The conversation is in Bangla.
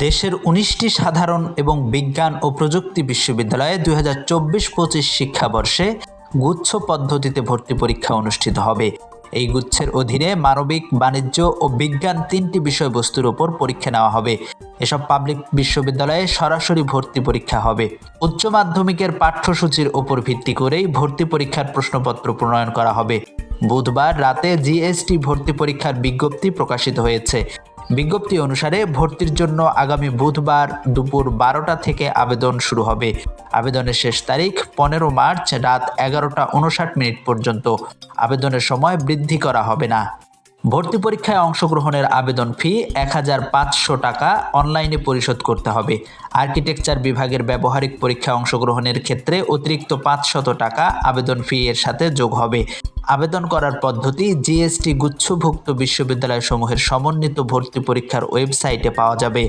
দেশের ১৯টি সাধারণ এবং বিজ্ঞান ও প্রযুক্তি বিশ্ববিদ্যালয়ে ২০২৪-২৫ শিক্ষাবর্ষে গুচ্ছ পদ্ধতিতে ভর্তি পরীক্ষা অনুষ্ঠিত হবে। এই গুচ্ছের অধীনে মানবিক, বাণিজ্য ও বিজ্ঞান ৩টি বিষয়বস্তুর উপর পরীক্ষা নেওয়া হবে। এসব পাবলিক বিশ্ববিদ্যালয়ে সরাসরি ভর্তি পরীক্ষা হবে। উচ্চ মাধ্যমিকের পাঠ্যসূচির উপর ভিত্তি করেই ভর্তি পরীক্ষার প্রশ্নপত্র প্রণয়ন করা হবে। বুধবার রাতে জিএসটি ভর্তি পরীক্ষার বিজ্ঞপ্তি প্রকাশিত হয়েছে। বিজ্ঞপ্তি অনুসারে ভর্তির জন্য আগামী বুধবার দুপুর ১২টা থেকে আবেদন শুরু হবে। আবেদনের শেষ তারিখ ১৫ মার্চ রাত ১১টা ৫৯ পর্যন্ত। আবেদনের সময় বৃদ্ধি করা হবে না। ভর্তি পরীক্ষায় অংশগ্রহণের আবেদন ফি ১,৫০০ টাকা অনলাইনে পরিশোধ করতে হবে। আর্কিটেকচার বিভাগের ব্যবহারিক পরীক্ষায় অংশগ্রহণের ক্ষেত্রে অতিরিক্ত ৫০০ টাকা আবেদন ফি এর সাথে যোগ হবে। আবেদন করার পদ্ধতি জিএসটি গুচ্ছভুক্ত বিশ্ববিদ্যালয়সমূহের সমন্বিত ভর্তি পরীক্ষার ওয়েবসাইটে পাওয়া যাবে।